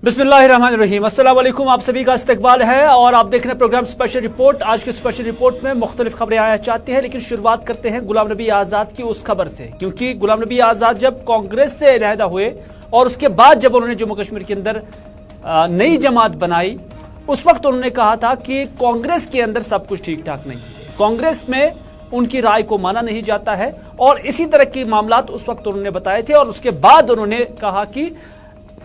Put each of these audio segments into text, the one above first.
बिस्मिल्लाहिर्रहमानिर्रहीम। अस्सलाम वालेकुम। आप सभी का इस्तकबाल है और आप देख रहे हैं प्रोग्राम स्पेशल रिपोर्ट। आज की स्पेशल रिपोर्ट में मुख्तलिफ खबरें आया चाहती हैं, लेकिन शुरुआत करते हैं गुलाम नबी आज़ाद की उस खबर से, क्योंकि गुलाम नबी आज़ाद जब कांग्रेस से अलहदा हुए और उसके बाद जब उन्होंने जम्मू कश्मीर के अंदर नई जमात बनाई, उस वक्त उन्होंने कहा था कि कांग्रेस के अंदर सब कुछ ठीक ठाक नहीं है, कांग्रेस में उनकी राय को माना नहीं जाता है, और इसी तरह के मामलात उस वक्त उन्होंने बताए थे। और उसके बाद उन्होंने कहा कि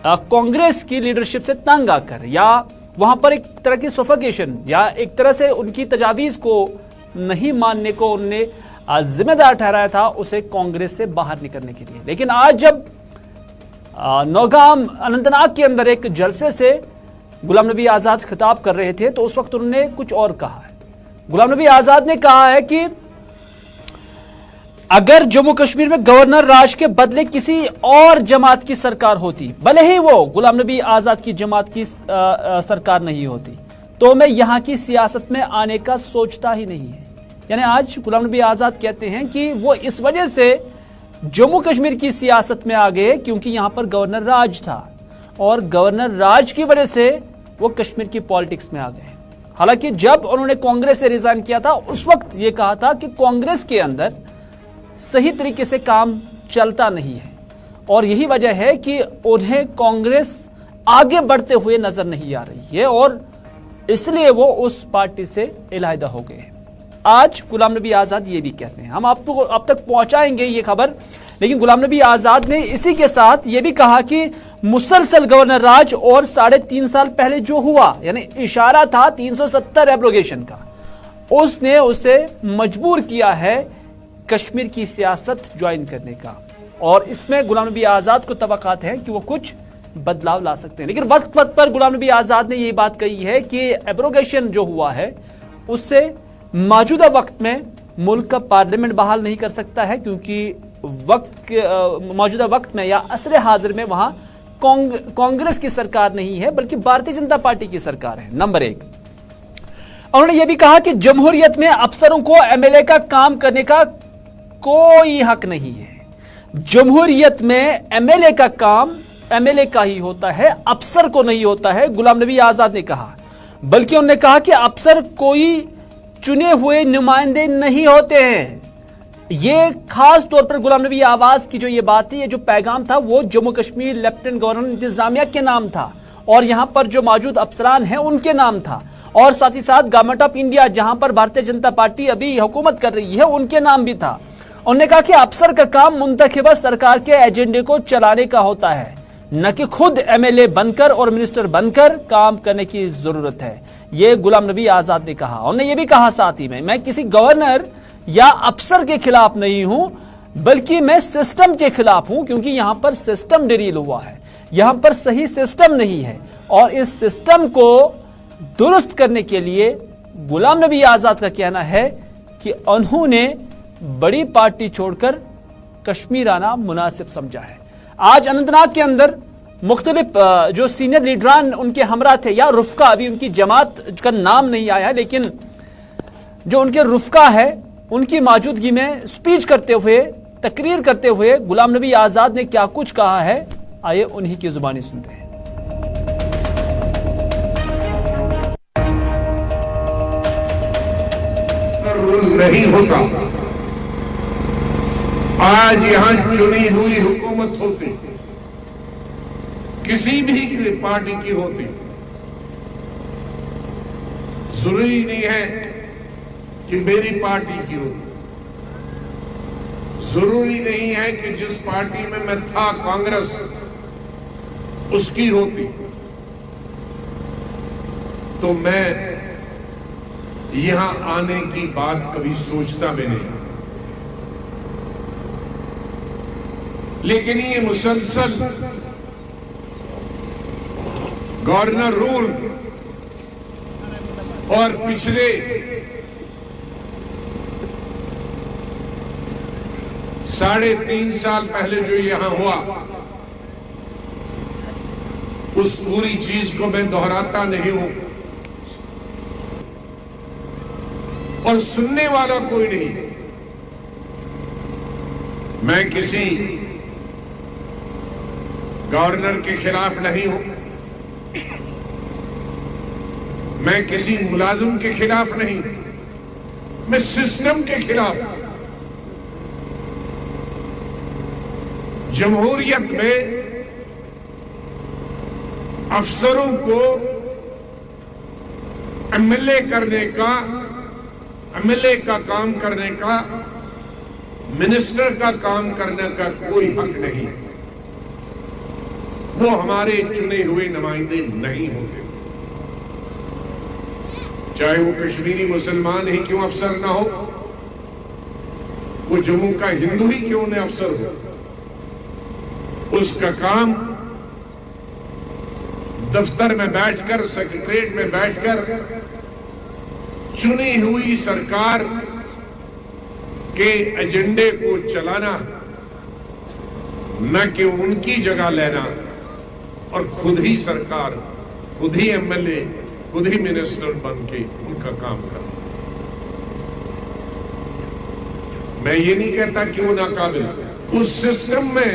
कांग्रेस की लीडरशिप से तंग आकर या वहां पर एक तरह की सफोकेशन या एक तरह से उनकी तजावीज को नहीं मानने को उन्होंने जिम्मेदार ठहराया था उसे कांग्रेस से बाहर निकलने के लिए। लेकिन आज जब नौगाम अनंतनाग के अंदर एक जलसे से गुलाम नबी आज़ाद खिताब कर रहे थे, तो उस वक्त उन्होंने कुछ और कहा है। गुलाम नबी आज़ाद ने कहा है कि अगर जम्मू कश्मीर में गवर्नर राज के बदले किसी और जमात की सरकार होती, भले ही वो गुलाम नबी आज़ाद की जमात की सरकार नहीं होती, तो मैं यहां की सियासत में आने का सोचता ही नहीं है। यानी आज गुलाम नबी आज़ाद कहते हैं कि वो इस वजह से जम्मू कश्मीर की सियासत में आ गए क्योंकि यहां पर गवर्नर राज था, और गवर्नर राज की वजह से वो कश्मीर की पॉलिटिक्स में आ गए। हालांकि जब उन्होंने कांग्रेस से रिजाइन किया था, उस वक्त ये कहा था कि कांग्रेस के अंदर सही तरीके से काम चलता नहीं है, और यही वजह है कि उन्हें कांग्रेस आगे बढ़ते हुए नजर नहीं आ रही है, और इसलिए वो उस पार्टी से इलाहिदा हो गए। आज गुलाम नबी आज़ाद ये भी कहते हैं, हम आपको अब तक पहुंचाएंगे ये खबर, लेकिन गुलाम नबी आज़ाद ने इसी के साथ ये भी कहा कि मुसलसल गवर्नर राज और 3.5 साल पहले जो हुआ, यानी इशारा था 370 एब्रोगेशन का, उसने उसे मजबूर किया है कश्मीर की सियासत ज्वाइन करने का, और इसमें गुलाम नबी आज़ाद को तवक्कात है कि वो कुछ बदलाव ला सकते हैं। लेकिन वक्त वक्त पर गुलाम नबी आज़ाद ने ये बात कही है कि एब्रोगेशन जो हुआ है उससे मौजूदा वक्त में मुल्क का पार्लियामेंट बहाल नहीं कर सकता है, क्योंकि मौजूदा वक्त में या असरे हाजिर में वहां कांग्रेस की सरकार नहीं है, बल्कि भारतीय जनता पार्टी की सरकार है। नंबर 1, उन्होंने ये भी कहा कि जमहूरियत में अफसरों को एमएलए का काम करने का कोई हक नहीं है। जमहूरियत में एमएलए का काम एमएलए का ही होता है, अफसर को नहीं होता है, गुलाम नबी आज़ाद ने कहा। बल्कि उन्होंने कहा कि अफसर कोई चुने हुए नुमाइंदे नहीं होते हैं। ये खास तौर पर गुलाम नबी आवाज की जो ये बात थी, ये जो पैगाम था, वो जम्मू कश्मीर लेफ्टिनेंट गवर्नर इंतजामिया के नाम था, और यहां पर जो मौजूद अफसरान हैं उनके नाम था, और साथ ही साथ गवर्नमेंट ऑफ इंडिया जहां पर भारतीय जनता पार्टी अभी हुकूमत कर रही है उनके नाम भी था। उन्होंने कहा कि अफसर का काम मुंतखबा सरकार के एजेंडे को चलाने का होता है, न कि खुद एमएलए बनकर और मिनिस्टर बनकर काम करने की जरूरत है। ये गुलाम नबी आज़ाद ने कहा। उन्होंने ये भी कहा साथ ही में, मैं किसी गवर्नर या अफसर के खिलाफ नहीं हूं, बल्कि मैं सिस्टम के खिलाफ हूं, क्योंकि यहां पर सिस्टम डिरील हुआ है, यहां पर सही सिस्टम नहीं है, और इस सिस्टम को दुरुस्त करने के लिए गुलाम नबी आज़ाद का कहना है कि उन्होंने बड़ी पार्टी छोड़कर कश्मीर आना मुनासिब समझा है। आज अनंतनाग के अंदर मुख्तलिफ जो सीनियर लीडरान उनके हमरा थे, या रुफका, अभी उनकी जमात का नाम नहीं आया है, लेकिन जो उनके रुफका है उनकी मौजूदगी में स्पीच करते हुए, तकरीर करते हुए गुलाम नबी आज़ाद ने क्या कुछ कहा है, आइए उन्हीं की जुबानी सुनते हैं। नहीं होता, आज यहां चुनी हुई हुकूमत होती, किसी भी पार्टी की होती, जरूरी नहीं है कि मेरी पार्टी की होती, जरूरी नहीं है कि जिस पार्टी में मैं था कांग्रेस उसकी होती, तो मैं यहां आने की बात कभी सोचता भी नहीं। लेकिन ये मुसलसल गवर्नर रूल और पिछले 3.5 साल पहले जो यहां हुआ, उस पूरी चीज को मैं दोहराता नहीं हूं, और सुनने वाला कोई नहीं। मैं किसी गवर्नर के खिलाफ नहीं हूं, میں کسی ملازم کے خلاف نہیں، میں سسٹم کے خلاف۔ جمہوریت میں افسروں کو ایم ایل اے کا کام کرنے کا، منسٹر کا کام کرنے کا کوئی حق نہیں۔ وہ ہمارے چنے ہوئے نمائندے نہیں ہوتے، چاہے وہ کشمیری مسلمان ہی کیوں افسر نہ ہو، وہ جموں کا ہندو ہی کیوں نہ افسر ہو۔ اس کا کام دفتر میں بیٹھ کر، سیکریٹریٹ میں بیٹھ کر چنی ہوئی سرکار کے ایجنڈے کو چلانا، نہ کہ ان کی جگہ لینا اور خود ہی سرکار، خود ہی ایم ایل اے، خود ہی منسٹر بن کے ان کا کام کرنا۔ میں یہ نہیں کہتا کہ وہ ناقابل، اس سسٹم میں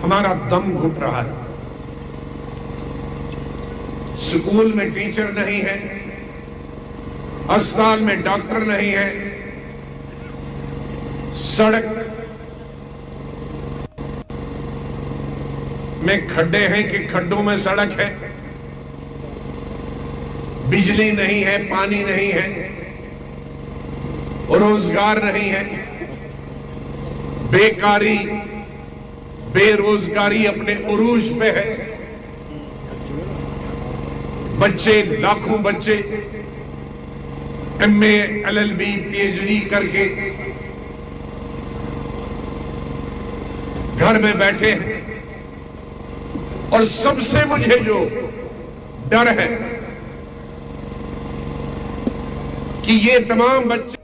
ہمارا دم گھٹ رہا ہے۔ سکول میں ٹیچر نہیں ہے، اسپتال میں ڈاکٹر نہیں ہے، سڑک میں کھڈے ہیں کہ کھڈوں میں سڑک ہے، بجلی نہیں ہے، پانی نہیں ہے، روزگار نہیں ہے، بیکاری، بے روزگاری اپنے عروج پہ ہے، بچے، لاکھوں بچے M A, L L B, P H D کر کے گھر میں بیٹھے ہیں۔ اور سب سے مجھے جو ڈر ہے کہ یہ تمام بچے،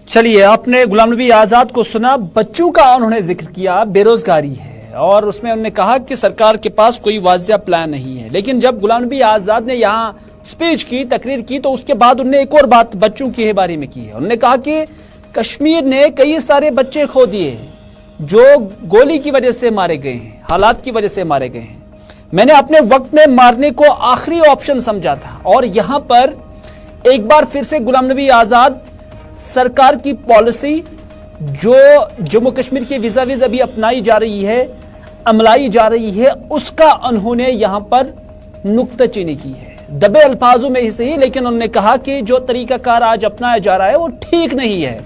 چلیے، آپ نے غلام نبی آزاد کو سنا، بچوں کا انہوں نے ذکر کیا، بے روزگاری ہے، اور اس میں انہوں نے کہا کہ سرکار کے پاس کوئی واضح پلان نہیں ہے۔ لیکن جب غلام نبی آزاد نے یہاں سپیچ کی، تقریر کی، تو اس کے بعد انہوں نے ایک اور بات بچوں کے بارے میں کی ہے۔ انہوں نے کہا کہ کشمیر نے کئی سارے بچے کھو دیے جو گولی کی وجہ سے مارے گئے ہیں، حالات کی وجہ سے مارے گئے ہیں۔ میں نے اپنے وقت میں مارنے کو آخری آپشن سمجھا تھا، اور یہاں پر ایک بار پھر سے غلام نبی آزاد سرکار کی پالیسی جو جموں کشمیر کے ویزاویز ابھی اپنائی جا رہی ہے، عملائی جا رہی ہے، اس کا انہوں نے یہاں پر نکتہ چینی کی ہے، دبے الفاظوں میں ہی صحیح، لیکن انہوں نے کہا کہ جو طریقہ کار آج اپنایا جا رہا ہے وہ ٹھیک نہیں ہے۔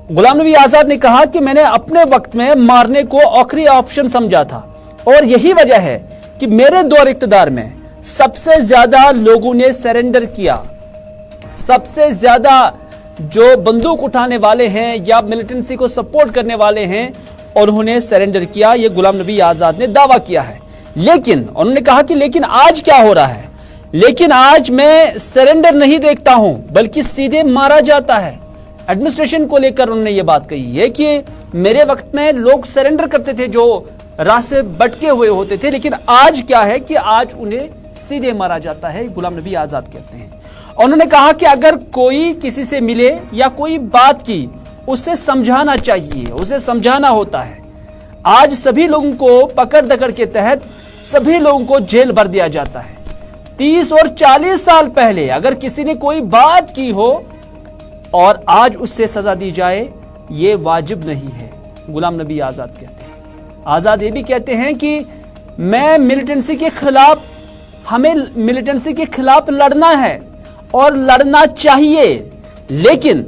غلام نبی آزاد نے کہا کہ میں نے اپنے وقت میں مارنے کو آخری آپشن سمجھا تھا، اور یہی وجہ ہے کہ میرے دور اقتدار میں سب سے زیادہ لوگوں نے سرنڈر کیا، سب سے زیادہ جو بندوق اٹھانے والے ہیں یا ملیٹنسی کو سپورٹ کرنے والے ہیں انہوں نے سرنڈر کیا۔ یہ غلام نبی آزاد نے دعویٰ کیا ہے، لیکن انہوں نے کہا کہ لیکن آج کیا ہو رہا ہے؟ لیکن آج میں سرنڈر نہیں دیکھتا ہوں بلکہ سیدھے مارا جاتا ہے۔ ایڈمنسٹریشن کو لے کر انہوں نے یہ بات کہی ہے کہ میرے وقت میں لوگ سرنڈر کرتے تھے جو راہ سے بٹکے ہوئے ہوتے تھے، لیکن آج کیا ہے کہ آج انہیں سیدھے مارا جاتا ہے۔ غلام نبی آزاد کہتے ہیں۔ انہوں نے کہا کہ اگر کوئی کسی سے ملے یا کوئی بات کی، اسے سمجھانا چاہیے، اسے سمجھانا ہوتا ہے۔ آج سبھی لوگوں کو پکڑ دکڑ کے تحت سبھی لوگوں کو جیل بھر دیا جاتا ہے۔ 30 اور 40 سال پہلے اگر کسی نے کوئی بات کی ہو اور آج اس سے سزا دی جائے، یہ واجب نہیں ہے، غلام نبی آزاد کہتے ہیں۔ آزاد یہ بھی کہتے ہیں کہ میں ملیٹنسی کے خلاف، ہمیں ملیٹنسی کے خلاف لڑنا ہے اور لڑنا چاہیے، لیکن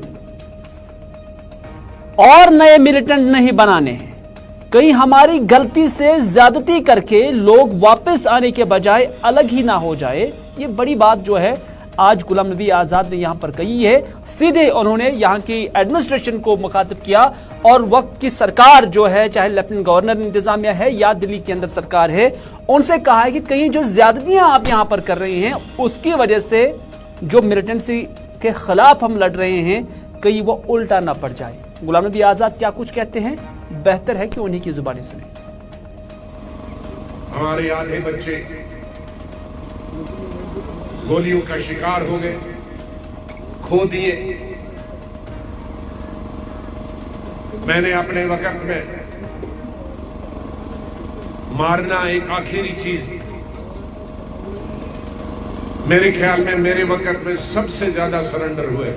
اور نئے ملیٹنٹ نہیں بنانے ہیں۔ کہیں ہماری غلطی سے زیادتی کر کے لوگ واپس آنے کے بجائے الگ ہی نہ ہو جائے۔ یہ بڑی بات جو ہے آج غلام نبی آزاد نے یہاں پر کہی ہے۔ سیدھے انہوں نے یہاں کی ایڈمنسٹریشن کو مخاطب کیا اور وقت کی سرکار جو ہے، چاہے لیفٹننٹ گورنر انتظامیہ ہے یا دلی کے اندر سرکار ہے، ان سے کہا ہے کہ کہیں جو زیادتیاں آپ یہاں پر کر رہے ہیں اس کی وجہ سے جو ملیٹنسی کے خلاف ہم لڑ رہے ہیں کہیں وہ الٹا نہ پڑ جائے۔ غلام نبی آزاد کیا کچھ کہتے ہیں، بہتر ہے کہ انہی کی زبانیں سنیں۔ ہمارے آدھے بچے گولیوں کا شکار ہو گئے، کھو دیے، मैंने अपने वक्त में मारना एक आखिरी चीज, मेरे ख्याल में मेरे वक्त में सबसे ज्यादा सरेंडर हुए,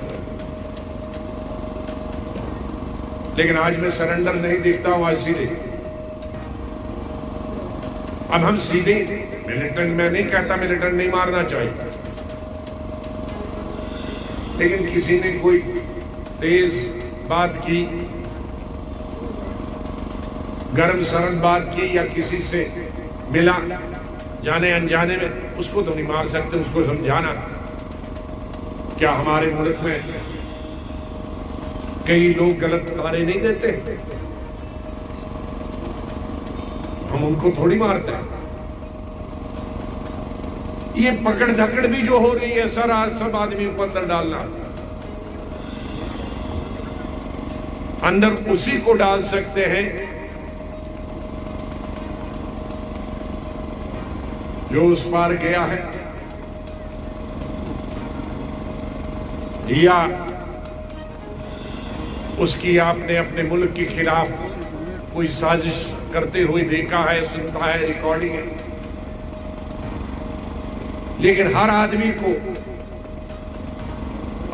लेकिन आज मैं सरेंडर नहीं देखता हूं। आज सीधे, अब हम सीधे मिलिटेंट, मैं नहीं कहता मिलिटेंट नहीं मारना चाहिए, लेकिन किसी ने कोई तेज बात की, गर्म सरद बात की, या किसी से मिला जाने अनजाने में, उसको तो नहीं मार सकते, उसको समझाना। क्या हमारे मुल्क में कई लोग गलत नारे नहीं देते? हम उनको थोड़ी मारते हैं। ये पकड़ धकड़ भी जो हो रही है, सब आदमी को अंदर डालना, अंदर उसी को डाल सकते हैं जो उस पार गया है, या उसकी आपने अपने मुल्क के खिलाफ कोई साजिश करते हुए देखा है, सुनता है, रिकॉर्डिंग है। लेकिन हर आदमी को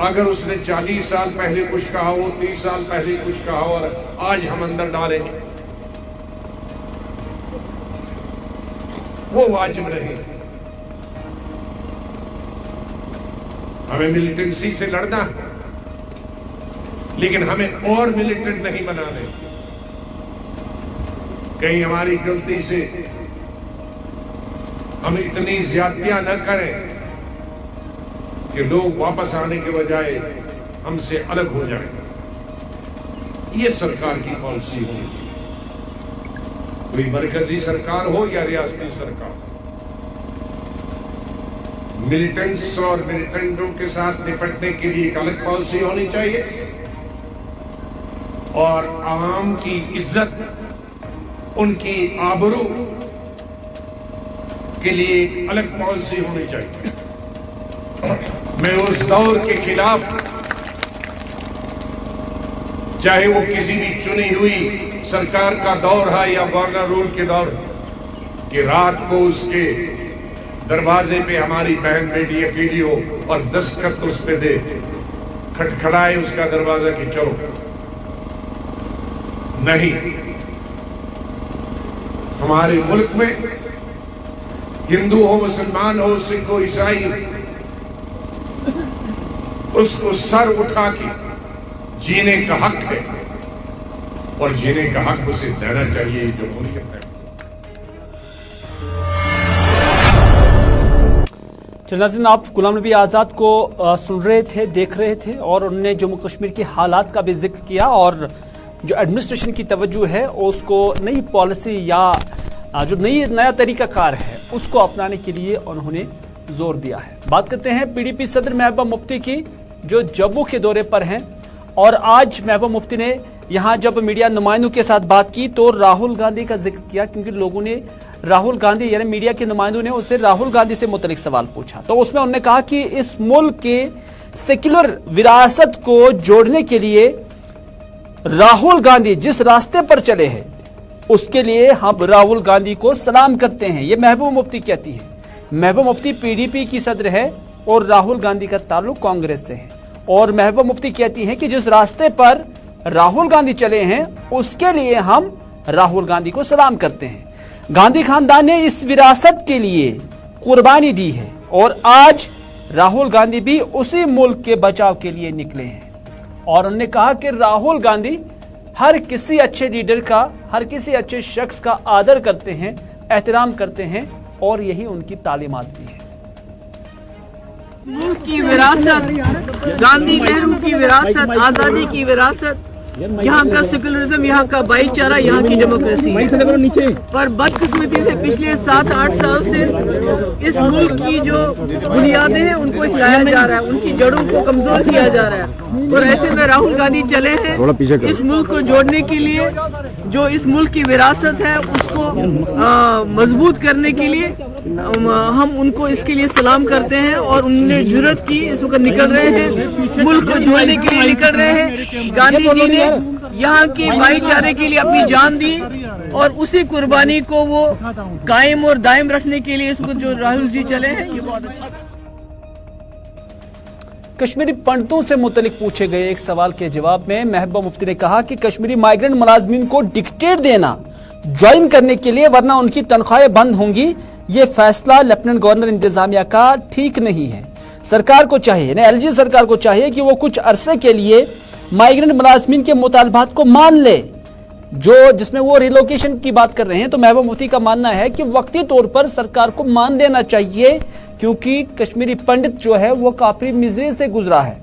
अगर उसने 40 साल पहले कुछ कहा हो, 30 साल पहले कुछ कहा हो, और आज हम अंदर डालेंगे, वो वाजिब नहीं। हमें मिलिटेंसी से लड़ना, लेकिन हमें और मिलिटेंट नहीं बनाने। कहीं हमारी गलती से हम इतनी ज्यादतियां न करें कि लोग वापस आने के बजाय हमसे अलग हो जाएं। ये सरकार की पॉलिसी होगी, कोई मरकजी सरकार हो या रियासती सरकार। मिलिटेंट्स और मिलिटेंटों के साथ निपटने के लिए एक अलग पॉलिसी होनी चाहिए, और आवाम की इज्जत, उनकी आबरू के लिए एक अलग पॉलिसी होनी चाहिए। मैं उस दौर के खिलाफ, चाहे वो किसी भी चुनी हुई सरकार का दौर है या गवर्नर रूल के दौर, कि रात को उसके दरवाजे पे हमारी बहन बेटी अकेली हो और दस्तखत उस पे दे, खटखड़ाए उसका दरवाजा कि चलो। नहीं, हमारे मुल्क में हिंदू हो, मुसलमान हो, सिख हो, ईसाई, उसको सर उठा के जीने का हक है, और जीने का हक उसे देना चाहिए। ये जमहूरियत है। नाज़रीन, आप गुलाम नबी आज़ाद को सुन रहे थे, देख रहे थे, और उन्होंने जम्मू कश्मीर के हालात का भी जिक्र किया, और जो एडमिनिस्ट्रेशन की तवज्जो है उसको नई पॉलिसी या जो नया तरीकाकार है उसको अपनाने के लिए उन्होंने जोर दिया है। बात करते हैं पीडीपी सदर महबूबा मुफ्ती की, जो जम्मू के दौरे पर हैं, और आज महबूबा मुफ्ती ने यहां जब मीडिया नुमाइंदों के साथ बात की तो राहुल गांधी का जिक्र किया, क्योंकि लोगों ने राहुल गांधी यानी मीडिया के नुमाइंदों ने उससे राहुल गांधी से मुतल्लिक सवाल पूछा। तो उसमें उन्होंने कहा कि इस मुल्क के सेक्युलर विरासत को जोड़ने के लिए राहुल गांधी जिस रास्ते पर चले हैं उसके लिए हम राहुल गांधी को सलाम करते हैं। ये महबूबा मुफ्ती कहती है। महबूबा मुफ्ती पीडीपी की सदर है और राहुल गांधी का ताल्लुक कांग्रेस से है, और महबूबा मुफ्ती कहती हैं कि जिस रास्ते पर राहुल गांधी चले हैं उसके लिए हम राहुल गांधी को सलाम करते हैं। गांधी खानदान ने इस विरासत के लिए कुर्बानी दी है, और आज राहुल गांधी भी उसी मुल्क के बचाव के लिए निकले हैं। और उन्होंने कहा कि राहुल गांधी हर किसी अच्छे लीडर का, हर किसी अच्छे शख्स का आदर करते हैं, एहतराम करते हैं, और यही उनकी तालीमात भी है। मुल्क की विरासत, गांधी नेहरू की विरासत, आजादी की विरासत, यहाँ का सेकुलरिज्म, यहाँ का भाईचारा, यहाँ की डेमोक्रेसी है। पर बदकिस्मती से पिछले 7-8 साल से इस मुल्क की जो बुनियादें हैं उनको हिलाया जा रहा है, उनकी जड़ों को कमजोर किया जा रहा है। और ऐसे में राहुल गांधी चले हैं इस मुल्क को जोड़ने के लिए, जो इस मुल्क की विरासत है उसको मजबूत करने के लिए। हम उनको इसके लिए सलाम करते हैं, और उन्होंने जुर्रत की, इस वक्त निकल रहे हैं, मुल्क को जोड़ने के लिए निकल रहे हैं। गांधी जी ने यहाँ के भाईचारे के लिए अपनी जान दी और उसी कुर्बानी को वो कायम और दायम रखने के लिए इसको जो राहुल जी चले हैं, ये बहुत अच्छा। कश्मीरी पंडितों से मुतलिक पूछे गए एक सवाल के जवाब में महबूबा मुफ्ती ने कहा कि कश्मीरी माइग्रेंट मुलाजमीन को डिक्टेट देना ज्वाइन करने के लिए, वरना उनकी तनख्वाहें बंद होंगी, ये फैसला लेफ्टिनेंट गवर्नर इंतजामिया का ठीक नहीं है। सरकार को चाहिए, एलजी सरकार को चाहिए कि वो कुछ अरसे के लिए माइग्रेंट मुलाजमीन के मुतालबात को मान ले, जो जिसमें वो रिलोकेशन की बात कर रहे हैं। तो महबूबा मुफ्ती का मानना है कि वक्ती तौर पर सरकार को मान लेना चाहिए, क्योंकि कश्मीरी पंडित जो है वो काफी मिजरी से गुजरा है,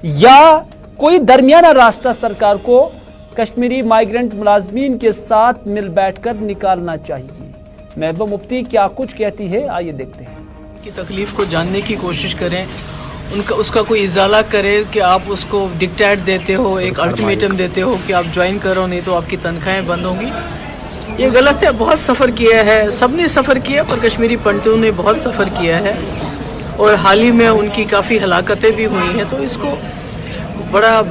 या कोई दरमियाना रास्ता सरकार को कश्मीरी माइग्रेंट मुलाजमीन के साथ मिल बैठकर निकालना चाहिए। महबूबा मुफ्ती क्या कुछ कहती है, आइए देखते हैं। की तकलीफ को जानने की कोशिश करें, उसका कोई इजाला करे कि आप उसको डिक्टेट देते हो, एक अल्टीमेटम देते हो कि आप ज्वाइन करो, नहीं तो आपकी तनख्वाहें बंद होंगी। ये गलत है। बहुत सफ़र किया है, सबने सफ़र किया, पर कश्मीरी पंडितों ने बहुत सफ़र किया है और हाल ही में उनकी काफ़ी हलाकतें भी हुई हैं। तो इसको बड़ा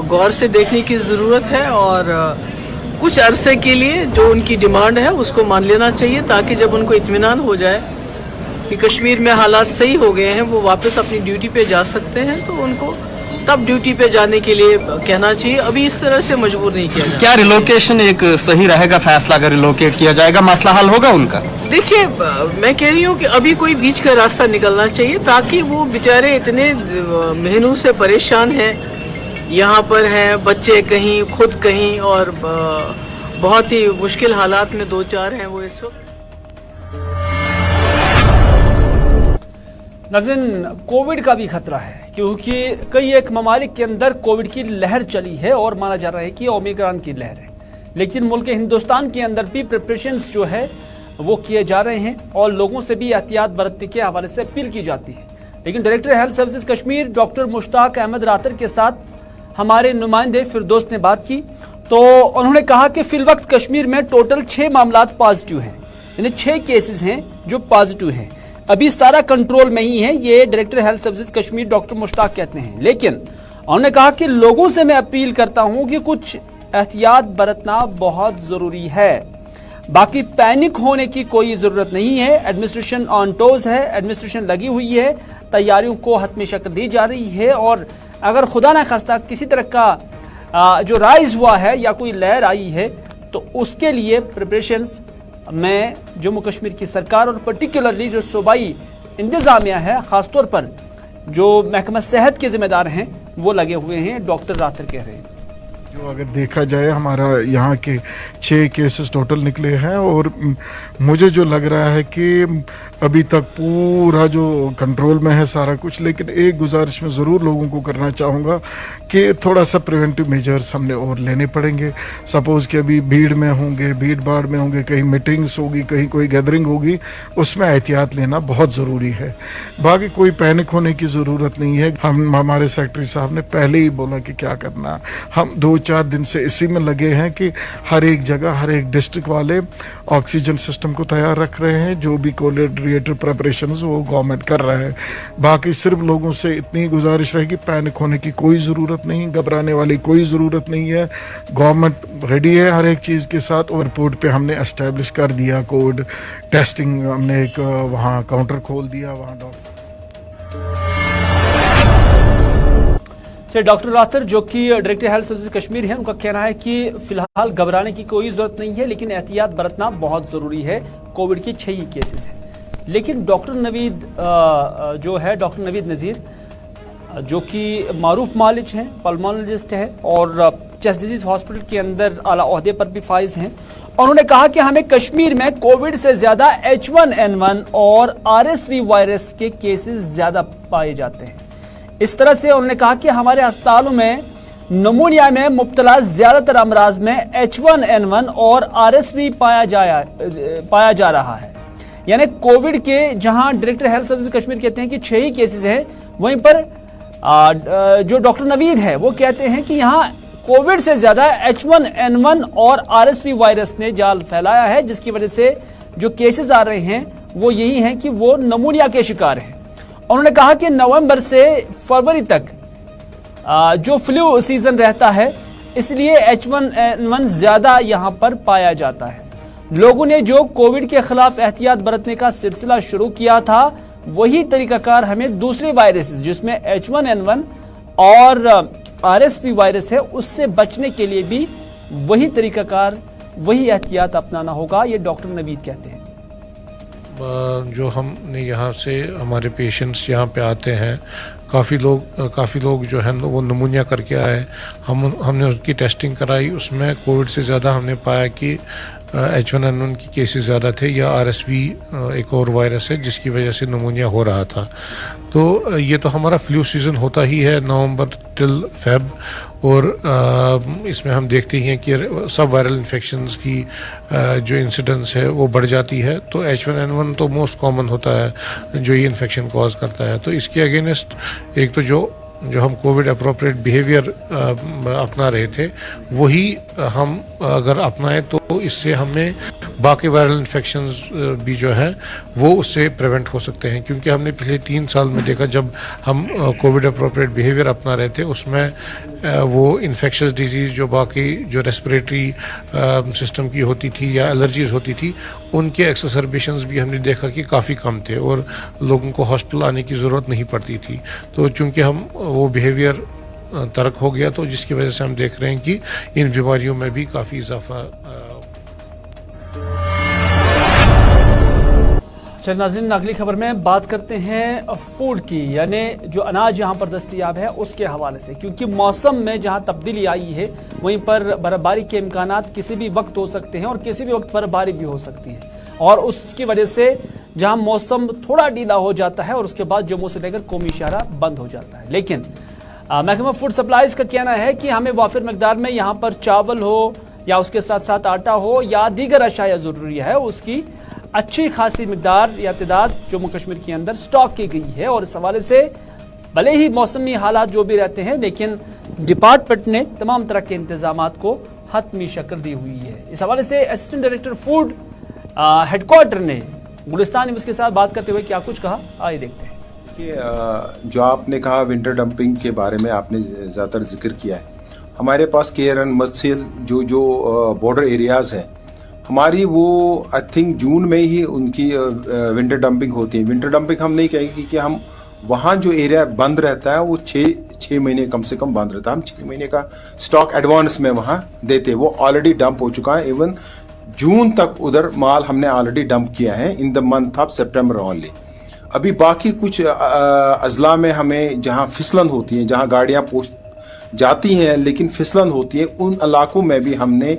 गौर से देखने की ज़रूरत है और कुछ अरसे के लिए जो उनकी डिमांड है उसको मान लेना चाहिए, ताकि जब उनको इत्मीनान हो जाए कि कश्मीर में हालात सही हो गए हैं, वो वापस अपनी ड्यूटी पे जा सकते हैं, तो उनको तब ड्यूटी पे जाने के लिए कहना चाहिए। अभी इस तरह से मजबूर नहीं किया जाए। क्या रिलोकेशन एक सही रहेगा फैसला, अगर रिलोकेट किया जाएगा मसला हल होगा उनका? देखिए, मैं कह रही हूँ कि अभी कोई बीच का रास्ता निकलना चाहिए, ताकि वो बेचारे इतने महीनों से परेशान हैं, यहाँ पर हैं, बच्चे कहीं, खुद कहीं, और बहुत ही मुश्किल हालात में दो चार हैं वो इस वक्त। नाज़रीन, कोविड का भी खतरा है, क्योंकि कई एक ममालिक के अंदर कोविड की लहर चली है और माना जा रहा है कि ओमिक्रॉन की लहर है, लेकिन मुल्क हिंदुस्तान के अंदर भी प्रिपरेशंस जो है वो किए जा रहे हैं और लोगों से भी एहतियात बरतने के हवाले से अपील की जाती है। लेकिन director health services Kashmir doctor Mushtaq Ahmad Rather के साथ हमारे नुमाइंदे फिरदौस ने बात की, तो उन्होंने कहा कि फिल वक्त कश्मीर में टोटल 6 मामलात पॉजिटिव हैं, यानी 6 केसेस हैं जो पॉजिटिव हैं। अभी सारा कंट्रोल में ही है, ये director health services Kashmir doctor Mushtaq कहते हैं। लेकिन उन्होंने कहा कि लोगों से मैं अपील करता हूं कि कुछ एहतियात बरतना बहुत जरूरी है, बाकी पैनिक होने की कोई जरूरत नहीं है। एडमिनिस्ट्रेशन ऑन टोज है, एडमिनिस्ट्रेशन लगी हुई है, तैयारियों को हतमी शक्ल दी जा रही है, और अगर खुदा न खास्ता किसी तरह का जो राइज हुआ है या कोई लहर आई है, तो उसके लिए प्रिपरेशंस में जम्मू कश्मीर की सरकार और पर्टिकुलरली जो सूबाई इंतजामिया है, खासतौर पर जो महकमा सेहत के जिम्मेदार हैं, वो लगे हुए हैं, डॉक्टर रातर कह रहे हैं। जो अगर देखा जाए हमारा यहाँ के 6 केसेस टोटल निकले हैं, और मुझे जो लग रहा है कि अभी तक पूरा जो कंट्रोल में है सारा कुछ, लेकिन एक गुजारिश में ज़रूर लोगों को करना चाहूँगा कि थोड़ा सा प्रिवेंटिव मेजर्स हमने और लेने पड़ेंगे। सपोज़ कि अभी भीड़ में होंगे, भीड़ भाड़ में होंगे, कहीं मीटिंग्स होगी, कहीं कोई गैदरिंग होगी, उसमें एहतियात लेना बहुत ज़रूरी है। बाकी कोई पैनिक होने की ज़रूरत नहीं है। हमारे सेक्रेटरी साहब ने पहले ही बोला कि क्या करना। हम 2-4 दिन से इसी में लगे हैं कि हर एक जगह, हर एक डिस्ट्रिक्ट वाले ऑक्सीजन सिस्टम को तैयार रख रहे हैं। जो भी कोविड रिलेटेड प्रिपरेशंस वो गवर्नमेंट कर रहा है। बाकी सिर्फ लोगों से इतनी गुजारिश रहेगी, पैनिक होने की कोई ज़रूरत नहीं, घबराने वाली कोई ज़रूरत नहीं है। गवर्नमेंट रेडी है हर एक चीज़ के साथ, और रिपोर्ट पे हमने एस्टेब्लिश कर दिया कोविड टेस्टिंग, हमने एक वहाँ काउंटर खोल दिया वहाँ डॉक्टर। डॉक्टर रातर जो कि डायरेक्टर हेल्थ सर्विसेज कश्मीर है, उनका कहना है कि फिलहाल घबराने की कोई जरूरत नहीं है, लेकिन एहतियात बरतना बहुत जरूरी है। कोविड के 6 ही केसेस हैं। लेकिन डॉक्टर नवीद जो है, डॉक्टर नवीद नज़ीर, जो कि मारूफ मालिज हैं, पल्मोनोलॉजिस्ट है और चेस्ट डिजीज हॉस्पिटल के अंदर आला ओहदे पर भी फाइज हैं, उन्होंने कहा कि हमें कश्मीर में कोविड से ज्यादा H1N1 और RSV वायरस के केसेस ज्यादा पाए जाते हैं। इस तरह से उन्होंने कहा कि हमारे अस्पतालों में नमूनिया में मुब्तला ज्यादातर अमराज में H1N1 और RSV पाया जा रहा है। यानी कोविड के जहां डायरेक्टर हेल्थ सर्विस कश्मीर कहते हैं कि 6 ही केसेस हैं, वहीं पर जो डॉक्टर नवीद है वो कहते हैं कि यहाँ कोविड से ज्यादा H1N1 और RSV वायरस ने जाल फैलाया है, जिसकी वजह से जो केसेस आ रहे हैं वो यही हैं कि वो नमूनिया के शिकार हैं। उन्होंने कहा कि नवंबर से फरवरी तक जो फ्लू सीजन रहता है اس لیے H1N1 زیادہ یہاں پر پایا جاتا ہے۔ لوگوں نے جو کووڈ کے خلاف احتیاط برتنے کا سلسلہ شروع کیا تھا وہی طریقہ کار ہمیں دوسرے وائرس جس میں H1N1 اور RSV وائرس ہے اس سے بچنے کے لیے بھی وہی طریقہ کار وہی احتیاط اپنانا ہوگا، یہ ڈاکٹر نوید کہتے ہیں۔ جو ہم نے یہاں سے ہمارے پیشنٹس یہاں پہ آتے ہیں، کافی لوگ جو ہے وہ نمونیا کر کے آئے، ہم نے اس کی ٹیسٹنگ کرائی، اس میں کووڈ سے زیادہ ہم نے پایا کہ H1N1 کی کیسز زیادہ تھے یا RSV ایک اور وائرس ہے جس کی وجہ سے نمونیا ہو رہا تھا۔ تو یہ تو ہمارا فلو سیزن ہوتا ہی ہے نومبر ٹل فیب، اور اس میں ہم دیکھتے ہیں کہ سب وائرل انفیکشنز کی جو انسیڈنس ہے وہ بڑھ جاتی ہے، تو H1N1 تو موسٹ کامن ہوتا ہے جو یہ انفیکشن کاز کرتا ہے۔ تو اس کے اگینسٹ ایک تو جو ہم کووڈ اپروپریٹ بیہیویئر اپنا رہے تھے وہی ہم اگر اپنائیں تو اس سے ہمیں باقی وائرل انفیکشنز بھی جو ہے وہ اس سے پریونٹ ہو سکتے ہیں، کیونکہ ہم نے پچھلے 3 سال میں دیکھا جب ہم کووڈ اپروپریٹ بیہیویئر اپنا رہے تھے اس میں وہ انفیکشس ڈیزیز جو باقی جو ریسپریٹری سسٹم کی ہوتی تھی یا الرجیز ہوتی تھی ان کے ایکسسربیشنز بھی ہم نے دیکھا کہ کافی کم تھے اور لوگوں کو ہاسپٹل آنے کی ضرورت نہیں پڑتی تھی۔ تو چونکہ ہم وہ بیہیویئر ترک ہو گیا تو جس کی وجہ سے ہم دیکھ رہے ہیں کہ ان بیماریوں میں بھی کافی اضافہ۔ ناظرین اگلی خبر میں بات کرتے ہیں فوڈ کی، یعنی جو اناج یہاں پر دستیاب ہے اس کے حوالے سے، کیونکہ موسم میں جہاں تبدیلی آئی ہے وہیں پر برفباری کے امکانات کسی بھی وقت ہو سکتے ہیں اور کسی بھی وقت برفباری بھی ہو سکتی ہے، اور اس کی وجہ سے جہاں موسم تھوڑا ڈھیلا ہو جاتا ہے اور اس کے بعد جموں سے لے کر قومی شاہراہ بند ہو جاتا ہے، لیکن محکمہ فوڈ سپلائز کا کہنا ہے کہ ہمیں وافر مقدار میں یہاں پر چاول ہو یا اس کے ساتھ ساتھ آٹا ہو یا دیگر اشیاء ضروری ہے اس کی اچھی خاصی مقدار یا تعداد جموں کشمیر کے اندر سٹاک کی گئی ہے، اور اس حوالے سے بھلے ہی موسمی حالات جو بھی رہتے ہیں لیکن ڈپارٹمنٹ نے تمام طرح کے انتظامات کو حتمی شکل دی ہوئی ہے۔ اس حوالے سے assistant director food headquarter نے گلستان نیوز کے ساتھ بات کرتے ہوئے کیا کچھ کہا، آئیے دیکھتے ہیں۔ جو آپ نے کہا ونٹر ڈمپنگ کے بارے میں آپ نے زیادہ تر ذکر کیا ہے، ہمارے پاس کیرن مسل جو بارڈر ایریاز ہیں ہماری، وہ آئی تھنک جون میں ہی ان کی ونٹر ڈمپنگ ہوتی ہے۔ ونٹر ڈمپنگ ہم نہیں کہیں گے کہ ہم وہاں جو ایریا بند رہتا ہے وہ 6 مہینے کم سے کم بند رہتا ہے، ہم 6 مہینے کا سٹاک ایڈوانس میں وہاں دیتے، وہ آلریڈی ڈمپ ہو چکا ہے، ایون جون تک ادھر مال ہم نے آلریڈی ڈمپ کیا ہے in the month of September only. ابھی باقی کچھ اضلاع میں ہمیں جہاں پھسلن ہوتی ہیں، جہاں گاڑیاں جاتی ہیں لیکن پھسلن ہوتی ہے، ان علاقوں میں بھی ہم نے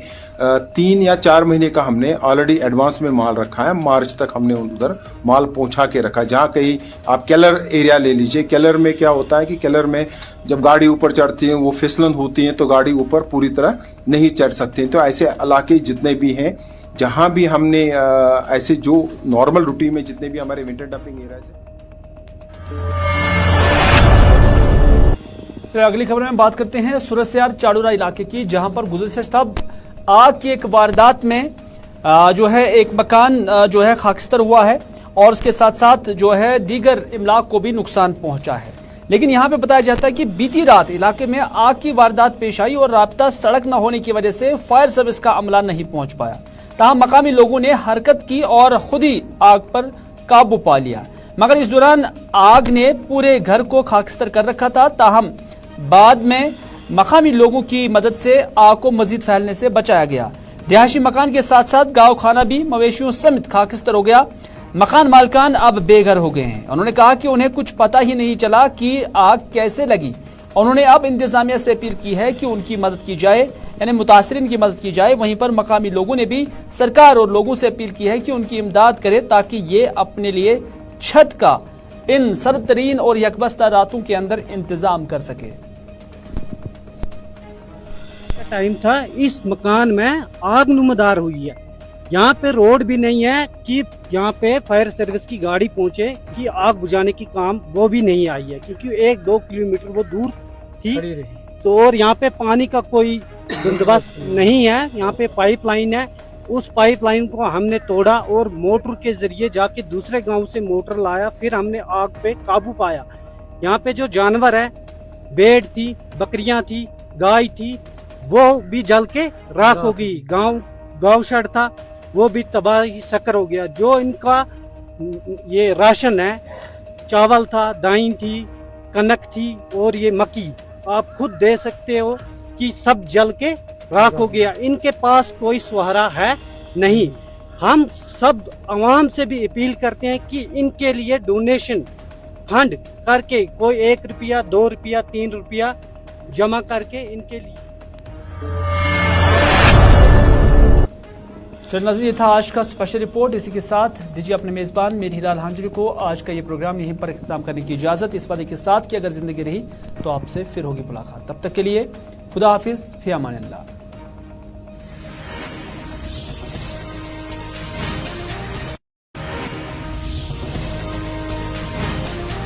3 یا 4 مہینے کا ہم نے آلریڈی ایڈوانس میں مال رکھا ہے، مارچ تک ہم نے ادھر مال پہنچا کے رکھا۔ جہاں کہیں آپ کیلر ایریا لے لیجئے، کیلر میں کیا ہوتا ہے کہ کیلر میں جب گاڑی اوپر چڑھتی ہیں وہ پھسلن ہوتی ہیں تو گاڑی اوپر پوری طرح نہیں چڑھ سکتی ہیں۔ تو ایسے علاقے جتنے بھی ہیں جہاں بھی ہم نے ایسے جو نارمل روٹین میں جتنے بھی ہمارے ونٹر ڈمپنگ ایریاز ہیں۔ اگلی خبر میں بات کرتے ہیں سورسیار چاڑورا علاقے کی، جہاں پر گزشتہ آگ کی ایک واردات میں جو ہے ایک مکان جو ہے خاکستر ہوا ہے اور اس کے ساتھ ساتھ جو ہے دیگر املاک کو بھی نقصان پہنچا ہے، لیکن یہاں پہ بتایا جاتا ہے کہ بیتی رات علاقے میں آگ کی واردات پیش آئی اور رابطہ سڑک نہ ہونے کی وجہ سے فائر سروس کا عملہ نہیں پہنچ پایا، تاہم مقامی لوگوں نے حرکت کی اور خود ہی آگ پر قابو پا لیا، مگر اس دوران آگ نے پورے گھر کو خاکستر کر رکھا تھا، تاہم بعد میں مقامی لوگوں کی مدد سے آگ کو مزید پھیلنے سے بچایا گیا۔ رہائشی مکان کے ساتھ ساتھ گاؤں خانہ بھی مویشیوں سمیت خاکستر ہو گیا، مکان مالکان اب بے گھر ہو گئے ہیں۔ انہوں نے کہا کہ انہیں کچھ پتہ ہی نہیں چلا کہ آگ کیسے لگی، انہوں نے اب انتظامیہ سے اپیل کی ہے کہ ان کی مدد کی جائے، یعنی متاثرین کی مدد کی جائے۔ وہیں پر مقامی لوگوں نے بھی سرکار اور لوگوں سے اپیل کی ہے کہ ان کی امداد کرے تاکہ یہ اپنے لیے چھت کا ان سرد ترین اور یکبستہ راتوں کے اندر انتظام کر سکے۔ ٹائم تھا اس مکان میں آگ نمودار ہوئی ہے، یہاں پہ روڈ بھی نہیں ہے کہ یہاں پہ فائر سروس کی گاڑی پہنچے کہ آگ بجھانے کی کام وہ بھی نہیں آئی ہے، کیونکہ 1-2 کلومیٹر وہ دور تھی، تو اور یہاں پہ پانی کا کوئی بندوبست نہیں ہے، یہاں پہ پائپ لائن ہے، اس پائپ لائن کو ہم نے توڑا اور موٹر کے ذریعے جا کے دوسرے گاؤں سے موٹر لایا، پھر ہم نے آگ پہ قابو پایا۔ یہاں پہ جو جانور ہے، بھیڑ تھی، بکریاں تھی، گائے تھی، वो भी जल के राख हो गई। गांव शेड था वो भी तबाही शक्कर हो गया। जो इनका ये राशन है, चावल था, दाई थी, कनक थी और ये मक्की, आप खुद दे सकते हो कि सब जल के राख हो गया। इनके पास कोई सहारा है नहीं। हम सब आवाम से भी अपील करते हैं कि इनके लिए डोनेशन फंड करके कोई 1 रुपया, 2 रुपया, 3 रुपया जमा करके इनके लिए। चल नज़र, ये था आज का स्पेशल रिपोर्ट। इसी के साथ दीजिए अपने मेज़बान मेरी हिलाल हांजुरी को आज का ये प्रोग्राम यहीं पर इख्तिताम करने की इजाज़त, इस वादे के साथ कि अगर ज़िंदगी रही तो आपसे फिर होगी मुलाकात। तब तक के लिए खुदा हाफिज़, फ़ी अमान अल्लाह।